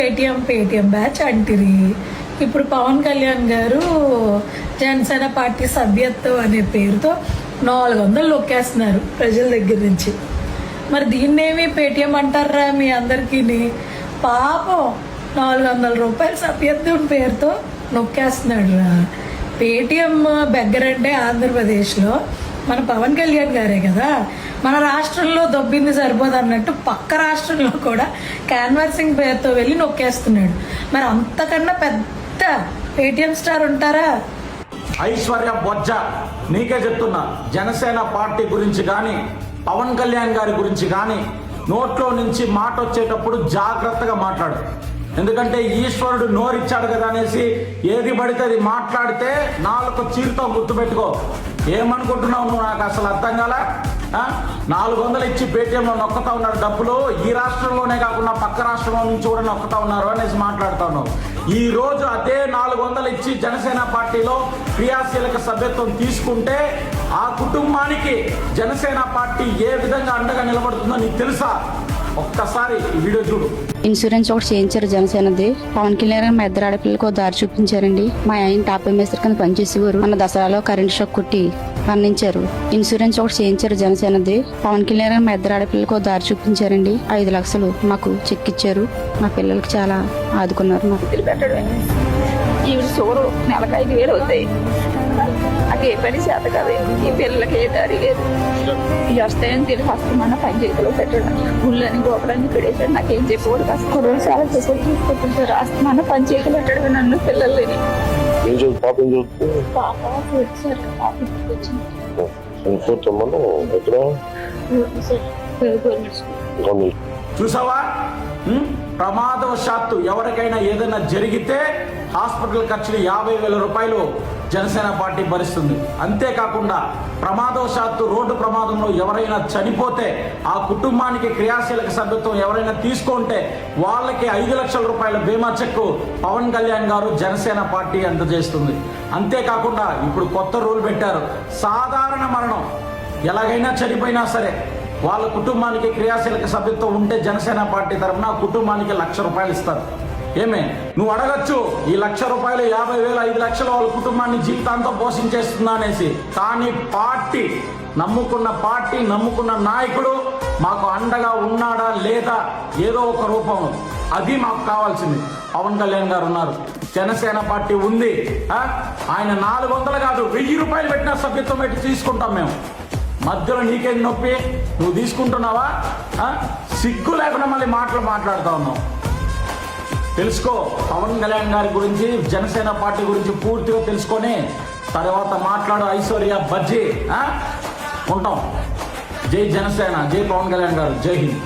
Paytm batch అంటిరి. ఇప్పుడు పవన్ కళ్యాణ్ గారు జనసేన పార్టీ సభ్యత్వం అనే పేరుతో 400 నొక్కేస్తున్నారు ప్రజల దగ్గర నుంచి. మరి దీన్నేమి పేటిఎం అంటారా మీ అందరికీ? పాపం 400 రూపాయల సభ్యత్వం పేరుతో నొక్కేస్తున్నాడు రా. పేటిఎం బెగ్గరంటే ఆంధ్రప్రదేశ్లో మన పవన్ కళ్యాణ్ గారే కదా. మన రాష్ట్రంలో దొబ్బింది సరిపోదు అన్నట్టు పక్క రాష్ట్రంలో కూడా క్యాన్వాసింగ్ పేరుతో వెళ్ళి నొక్కేస్తున్నాడు. మరి అంతకన్నా పెద్ద పేటిఎం స్టార్ ఉంటారా? ఐశ్వర్య బొజ్జ, నీకే చెప్తున్నా, జనసేన పార్టీ గురించి కానీ పవన్ కళ్యాణ్ గారి గురించి కానీ నోట్లో నుంచి మాట వచ్చేటప్పుడు జాగ్రత్తగా మాట్లాడు. ఎందుకంటే ఈశ్వరుడు నోరిచ్చాడు కదా అనేసి ఏది పడితే అది మాట్లాడితే నాలుగు చీరుతో గుర్తుపెట్టుకో. ఏమనుకుంటున్నావు నువ్వు? నాకు అసలు అర్థం కాల. 400 ఇచ్చి పేటిఎంలో నొక్కుతా ఉన్నారు డబ్బులు. ఈ రాష్ట్రంలోనే కాకుండా పక్క రాష్ట్రంలో నుంచి కూడా నొక్కుతా ఉన్నారు అనేసి మాట్లాడుతా ఉన్నావు. ఈ రోజు అదే 400 ఇచ్చి జనసేన పార్టీలో క్రియాశీలక సభ్యత్వం తీసుకుంటే ఆ కుటుంబానికి జనసేన పార్టీ ఏ విధంగా అండగా నిలబడుతుందో నీకు తెలుసా? ఒక్కసారి ఈ వీడియో చూడు. ఇన్సూరెన్స్ ఒకటి చేయించారు జనసేనది. పవన్ కళ్యాణ్ మా ఇద్దరు ఆడపిల్లలకు దారి చూపించారండి. మా ఆయన టాప్ మేస్త్రి కింద పనిచేసేవారు. మన దసరాలో కరెంట్ షాక్ కొట్టి మరణించారు. ఇన్సూరెన్స్ ఒకటి చేయించారు జనసేనది. పవన్ కళ్యాణ్ మా ఇద్దరు ఆడపిల్లలకు దారి చూపించారండి. 5 లక్షలు మాకు చెక్ ఇచ్చారు. మా పిల్లలకి చాలా ఆదుకున్నారు. మా పిల్లలు పెట్టడం ఈవిడ సోరు నెలకు 5,000 అవుతాయి. నాకు ఏ పని చేత కదా. ఈ పిల్లలకి ఏ దారి లేదు. వస్తాయని తిరిగి వస్తామన్న పంచాయతీలో పెట్టడం, గుళ్ళని గోపురాన్ని పెడేసాడు. నాకేం చెప్పేవాడు కాస్త కొడుకు చాలా చెప్పి తీసుకుంటుంటారు. వస్తామన్న పంచాయతీలు పెట్టడం నన్ను పిల్లల్ని. చూసావా, ప్రమాదవశాత్తు ఎవరికైనా ఏదైనా జరిగితే హాస్పిటల్ ఖర్చులు 50,000 రూపాయలు జనసేన పార్టీ భరిస్తుంది. అంతేకాకుండా ప్రమాదవశాత్తు రోడ్డు ప్రమాదంలో ఎవరైనా చనిపోతే ఆ కుటుంబానికి క్రియాశీలక సభ్యత్వం ఎవరైనా తీసుకుంటే వాళ్ళకి 5 లక్షల రూపాయల బీమా చెక్కు పవన్ కళ్యాణ్ గారు జనసేన పార్టీ అందజేస్తుంది. అంతేకాకుండా ఇప్పుడు కొత్త రూల్ పెట్టారు. సాధారణ మరణం ఎలాగైనా చనిపోయినా సరే వాళ్ళ కుటుంబానికి క్రియాశీలక సభ్యత్వం ఉంటే జనసేన పార్టీ తరఫున ఆ కుటుంబానికి 1,00,000 రూపాయలు ఇస్తారు. ఏమే నువ్వు అడగచ్చు, ఈ 1,00,000 రూపాయలు 50,000 5 లక్షలు వాళ్ళ కుటుంబాన్ని జీవితాంతం పోషించేస్తుందా అనేసి. కానీ పార్టీ నమ్ముకున్న నాయకుడు మాకు అండగా ఉన్నాడా లేదా ఏదో ఒక రూపం, అది మాకు కావాల్సింది. పవన్ కళ్యాణ్ గారు ఉన్నారు, జనసేన పార్టీ ఉంది. ఆయన 400 కాదు 1000 రూపాయలు పెట్టిన సభ్యత్వం పెట్టి తీసుకుంటాం మేము. మధ్యలో నీకేం నొప్పి? నువ్వు తీసుకుంటున్నావా? సిగ్గు లేకుండా మళ్ళీ మాట్లాడుతూ ఉన్నావు. తెలుసుకో, పవన్ కళ్యాణ్ గారి గురించి జనసేన పార్టీ గురించి పూర్తిగా తెలుసుకొని తర్వాత మాట్లాడు. ఐశ్వర్య బజ్జీ ఉంటాం. జై జనసేన, జై పవన్ కళ్యాణ్ గారు, జై హింద్.